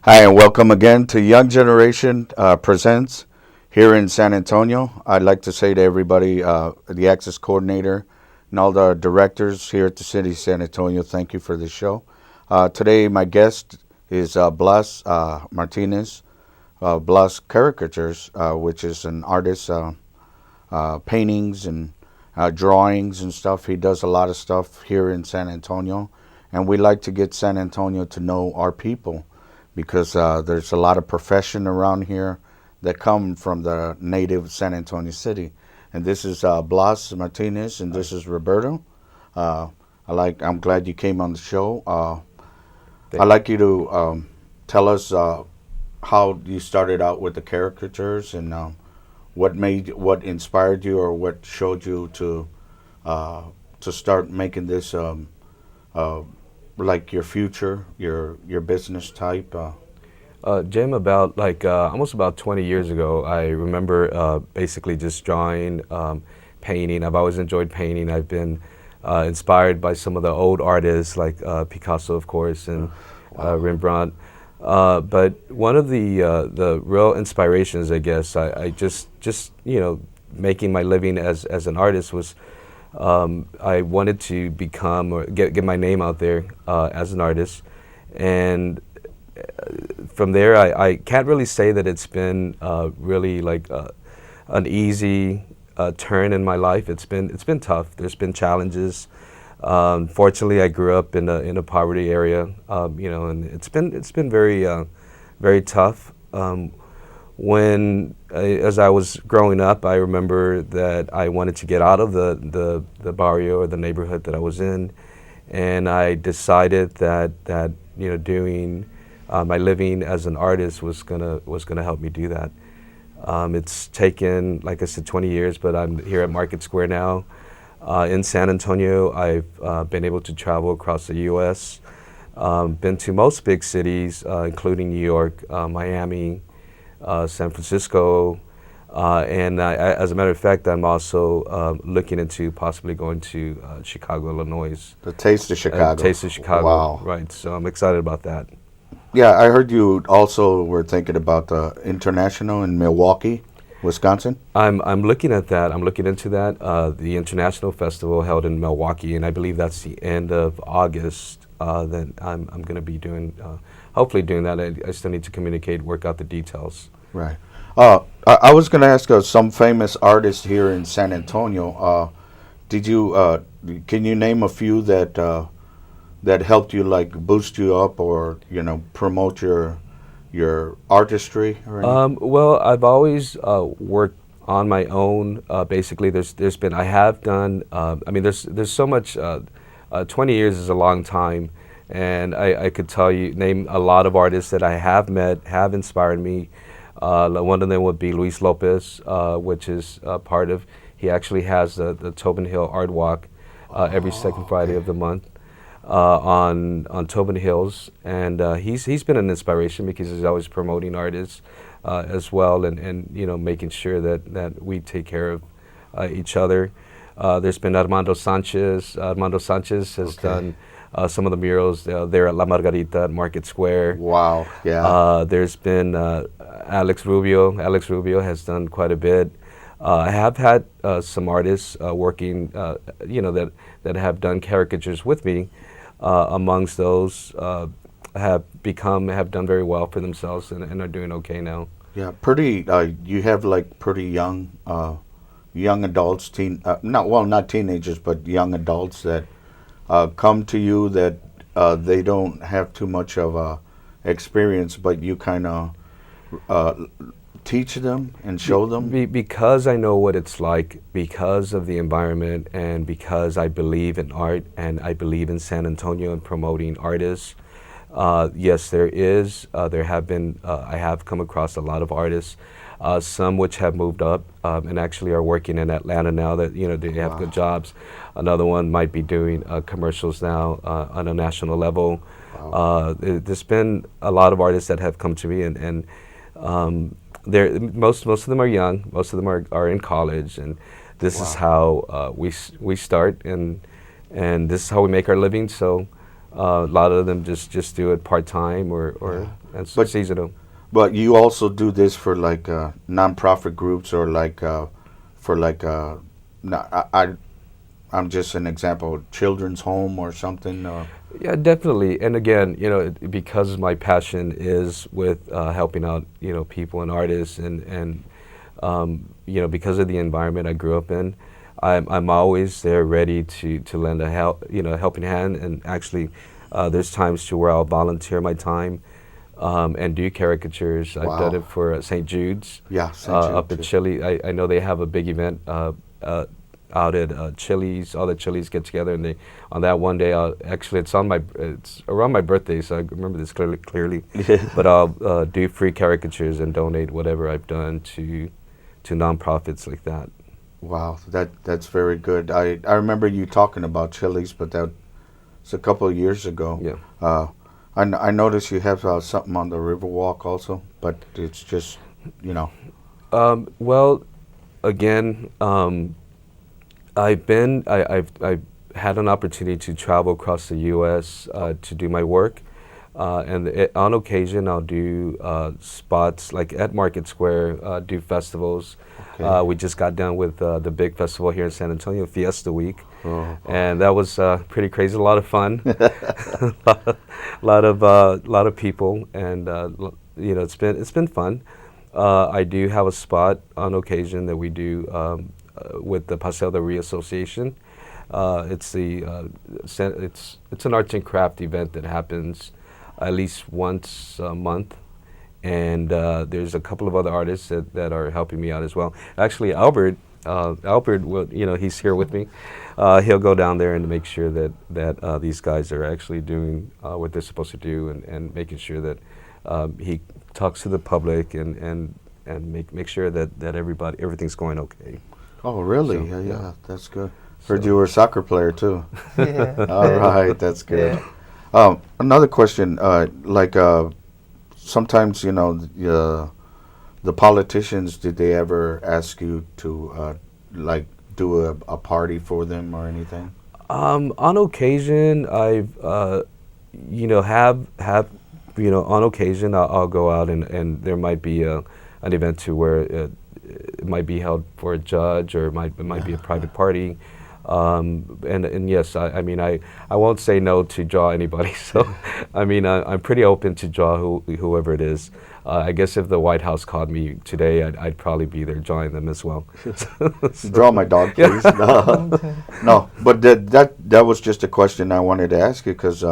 Hi, and welcome again to Young Generation Presents here in San Antonio. I'd like to say to everybody, the Access Coordinator and all the directors here at the City of San Antonio, thank you for the show. Today, my guest is Blas Martinez, Blas Caricatures, which is an artist, paintings and drawings and stuff. He does a lot of stuff here in San Antonio, and we like to get San Antonio to know our people because there's a lot of profession around here that come from the native San Antonio city. And this is Blas Martinez, and this is Roberto. I'm glad you came on the show. I'd like you to tell us how you started out with the caricatures and what inspired you or what showed you to start making this like your future, your business type. Jim, about almost about 20 years ago, I remember basically just drawing, painting. I've always enjoyed painting. I've been inspired by some of the old artists like Picasso, of course, and Rembrandt. But one of the real inspirations, I guess, I just making my living as an artist was I wanted to become or get my name out there as an artist, and from there I can't really say that it's been really like an easy turn in my life. It's been tough. There's been challenges. Fortunately, I grew up in a poverty area, and it's been very tough. As I was growing up, I remember that I wanted to get out of the barrio or the neighborhood that I was in, and I decided that doing my living as an artist was gonna help me do that. It's taken, like I said, 20 years, but I'm here at Market Square now. In San Antonio, I've been able to travel across the U.S., been to most big cities, including New York, Miami, San Francisco, and as a matter of fact, I'm also looking into possibly going to Chicago, Illinois. The Taste of Chicago. Taste of Chicago, Wow. right. So I'm excited about that. Yeah, I heard you also were thinking about the international in Milwaukee, Wisconsin. I'm looking at that. I'm looking into that. The International Festival held in Milwaukee, and I believe that's the end of August. Then I'm going to be doing, hopefully doing that. I still need to communicate, work out the details. Right. I was going to ask some famous artists here in San Antonio. Did you can you name a few that helped you, like boost you up or promote your artistry or anything? Well, I've always worked on my own. Basically, there's been I have done. I mean, there's so much. 20 years is a long time, and I could name a lot of artists that I have met, have inspired me. One of them would be Luis Lopez, which is part of. He actually has the Tobin Hill Art Walk every second Friday of the month. On Tobin Hills, and he's been an inspiration because he's always promoting artists as well, and making sure that we take care of each other. There's been Armando Sanchez. Armando Sanchez has done some of the murals there at La Margarita at Market Square. Wow, yeah. There's been Alex Rubio. Alex Rubio has done quite a bit. I have had some artists working, that have done caricatures with me. Amongst those, have done very well for themselves and are doing okay now. Yeah, pretty. You have like pretty young adults, not teenagers, but young adults that come to you that they don't have too much of a experience, but you kind of teach them and show them. Because I know what it's like, because of the environment, and because I believe in art and I believe in San Antonio and promoting artists. Yes, there have been, I have come across a lot of artists, some which have moved up and actually are working in Atlanta now that, they have good jobs. Another one might be doing commercials now on a national level. Wow. There's been a lot of artists that have come to me, and most of them are young. Most of them are in college, and this is how we start, and this is how we make our living. So A lot of them just do it part time or and But seasonal. but you also do this for like nonprofit groups or like for like no, I'm just an example, children's home or something. Yeah, definitely. And again, because my passion is with helping out, people and artists, and because of the environment I grew up in, I'm always there, ready to lend a helping hand. And actually, there's times to where I'll volunteer my time and do caricatures. I've done it Wow. for St. Jude's, Yeah, St. Jude up at too. Chile. I know they have a big event. Out at Chili's, all the Chili's get together, and they on that one day. Actually, it's around my birthday, so I remember this clearly. Yeah. But I'll do free caricatures and donate whatever I've done to nonprofits like that. Wow, that's very good. I remember you talking about chilies, but that was a couple of years ago. Yeah. Uh, I noticed you have something on the Riverwalk also, but it's just, you know. Well, again, I've had an opportunity to travel across the U.S. To do my work, and on occasion I'll do spots like at Market Square, do festivals. Okay. We just got done with the big festival here in San Antonio, Fiesta Week, Oh, and that was pretty crazy. A lot of fun, lot of people, and it's been fun. I do have a spot on occasion that we do with the Paseo de Rio Association. It's an arts and craft event that happens at least once a month, and there's a couple of other artists that are helping me out as well. Actually, Albert will, he's here with me. He'll go down there and make sure that these guys are actually doing what they're supposed to do, and making sure that he talks to the public and make sure that everything's going okay. oh, really? So, Yeah, that's good. So- Heard you were a soccer player too. Yeah. All right, that's good. Yeah. Another question, sometimes the politicians, did they ever ask you to like do a party for them or anything? On occasion, I've have on occasion I'll go out, and there might be an event to where it might be held for a judge, or it might be a private party. And yes, I mean I won't say no to draw anybody. So I mean I'm pretty open to draw whoever it is. I guess if the White House called me today, I'd probably be there drawing them as well. Draw my dog, please. No, no, but that was just a question I wanted to ask you, because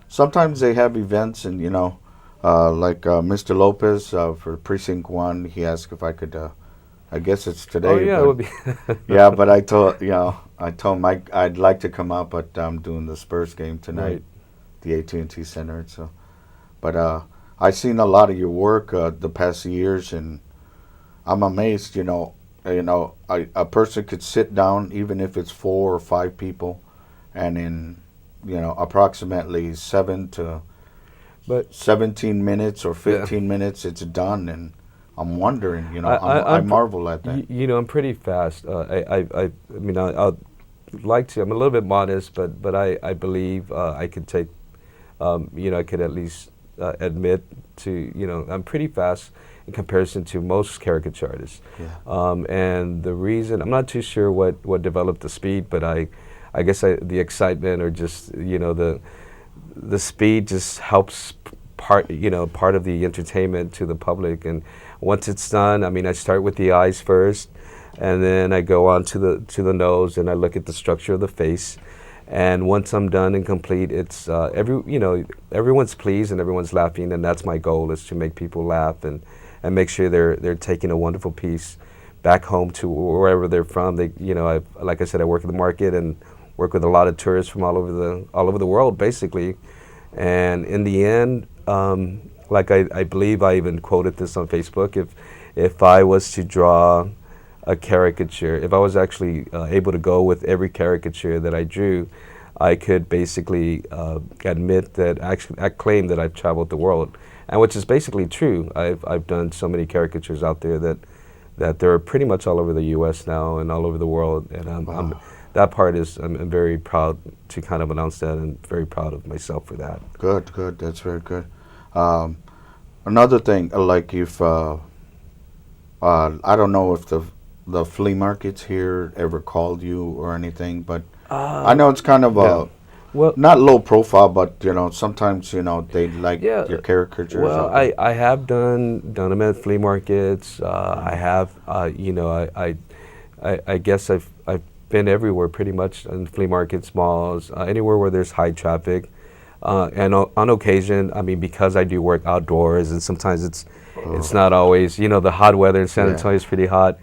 sometimes they have events, and like Mr. Lopez for Precinct 1, he asked if I could. I guess it's today. Oh yeah, but, it would be. yeah, but I told him I'd like to come out, but I'm doing the Spurs game tonight, Right. the AT&T Center. So, but I've seen a lot of your work the past years, and I'm amazed. A person could sit down, even if it's 4 or 5 people, and in approximately 7 to But 17 minutes or 15 minutes, it's done. And I'm wondering, I marvel at that. I'm pretty fast. I mean, I'd like to. I'm a little bit modest, but I believe I could take. I could at least admit to. I'm pretty fast in comparison to most caricature artists. Yeah. And the reason, I'm not too sure what developed the speed, but I guess the excitement, or just the speed just helps part of the entertainment to the public. And once it's done, I mean, I start with the eyes first, and then I go on to the nose, and I look at the structure of the face. And once I'm done and complete, it's everyone's pleased and everyone's laughing, and that's my goal, is to make people laugh and make sure they're taking a wonderful piece back home to wherever they're from. Like I said, I work at the market and work with a lot of tourists from all over the world, basically. And in the end, like I believe I even quoted this on Facebook, if I was to draw a caricature, if I was actually able to go with every caricature that I drew, I could basically admit that, I claim that I've traveled the world, and which is basically true. I've done so many caricatures out there that they're pretty much all over the U.S. now and all over the world, and Wow. that part is I'm very proud to kind of announce that, and very proud of myself for that. Good, good. That's very good. Um, Another thing, like if I don't know if the flea markets here ever called you or anything, but I know it's kind of Yeah. Well, not low profile, but sometimes they like yeah. your caricatures Well, out there. I have done them at flea markets. I have I guess I've been everywhere pretty much, in flea markets, malls, anywhere where there's high traffic. And on occasion, I mean, because I do work outdoors, and sometimes it's not always, the hot weather in San Yeah. Antonio is pretty hot,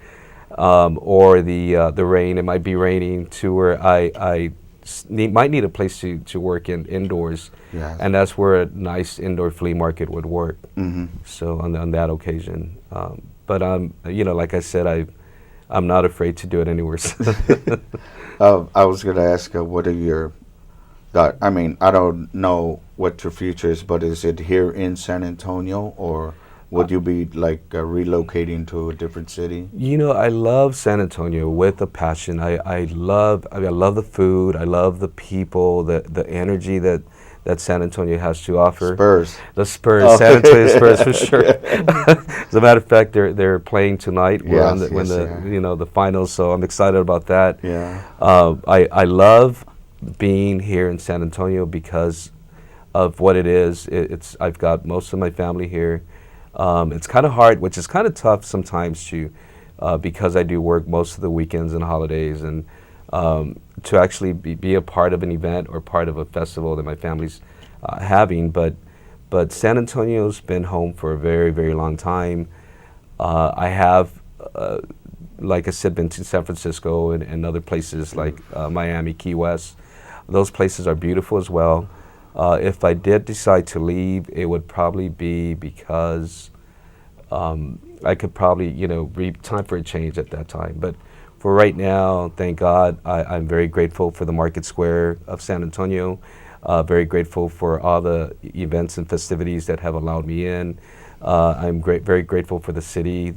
or the rain. It might be raining to where might need a place to work indoors, Yeah. and that's where a nice indoor flea market would work. Mm-hmm. So on that occasion, but like I said, I'm not afraid to do it anywhere. I was gonna ask, what are your I mean, I don't know what your future is, but is it here in San Antonio, or would you be like relocating to a different city? I love San Antonio with a passion. I love the food. I love the people, the energy that San Antonio has to offer. Spurs. The Spurs, Okay. San Antonio Spurs for sure. As a matter of fact, they're playing tonight. We're Yes, on the when yes, the the finals, so I'm excited about that. Yeah. I love being here in San Antonio because of what it is. I've got most of my family here. It's kind of hard, which is kind of tough sometimes because I do work most of the weekends and holidays, and to actually be a part of an event or part of a festival that my family's having. But San Antonio's been home for a very, very long time. I have, like I said, been to San Francisco and other places like Miami, Key West. Those places are beautiful as well. If I did decide to leave, it would probably be because I could probably, time for a change at that time. But for right now, thank God, I'm very grateful for the Market Square of San Antonio. Very grateful for all the events and festivities that have allowed me in. I'm very grateful for the city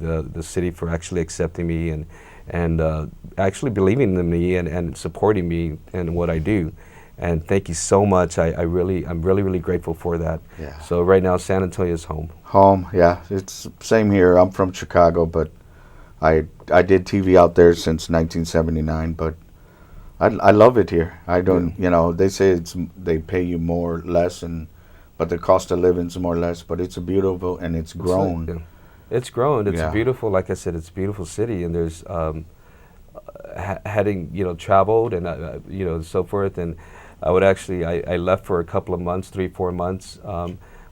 for actually accepting me and actually believing in me and supporting me in what I do. And thank you so much. I'm really grateful for that. Yeah. So right now, San Antonio is home. Home. Yeah. It's same here. I'm from Chicago, but I did TV out there since 1979. But I love it here. I don't. They say they pay you more or less, but the cost of living's more or less. But it's a beautiful, and it's grown. It's grown. It's Yeah. beautiful. Like I said, it's a beautiful city, and there's having traveled and so forth. And I would actually I left for a couple of months, 3-4 months.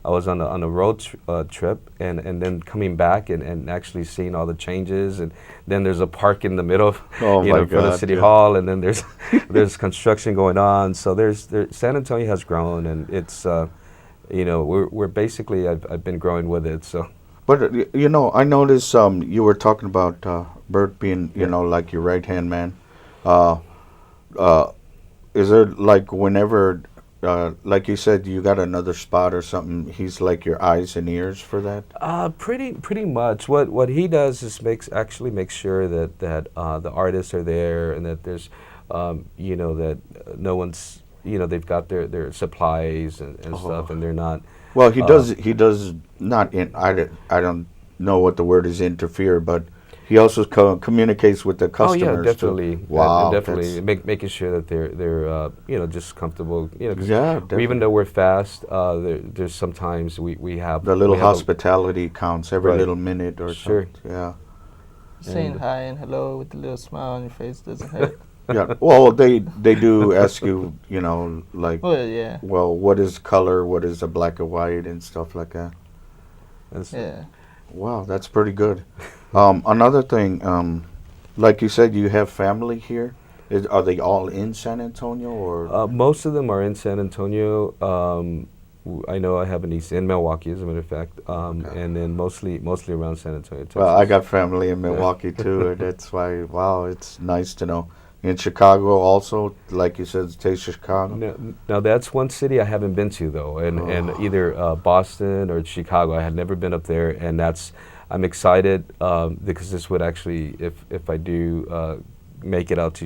I was on a road trip, and then coming back and actually seeing all the changes. And then there's a park in the middle, Oh my in front of God, City yeah. Hall, and then there's construction going on. So San Antonio has grown, and it's we're basically I've been growing with it. So. But I noticed you were talking about Bert being like your right hand man. Uh, is there like whenever like you said you got another spot or something, he's like your eyes and ears for that? Pretty much. What he does is actually makes sure that the artists are there, and that there's that no one's they've got their supplies and stuff, and they're not. Well, he does not I don't know what the word is, interfere, but he also communicates with the customers. Oh yeah, definitely. Too. Wow, definitely making sure that they're just comfortable. 'Cause yeah, definitely. even though we're fast, there's sometimes we have The little we have hospitality counts every Right. little minute or Sure. something. Yeah. Saying And- hi and hello with a little smile on your face doesn't hurt. Yeah. Well, they do ask you, like, Well, yeah, well, what is color? What is a black and white and stuff like that? that's- yeah. Wow, that's pretty good. Another thing, like you said, you have family here. Are they all in San Antonio or? Most of them are in San Antonio. I know I have a niece in Milwaukee, as a matter of fact, Okay. and then mostly around San Antonio, Texas. Well, I got family in Milwaukee too, and that's why. Wow, it's nice to know. In Chicago, also, like you said, Taste of Chicago. Now that's one city I haven't been to though, and either Boston or Chicago. I had never been up there, and I'm excited because this would actually, if I do make it out to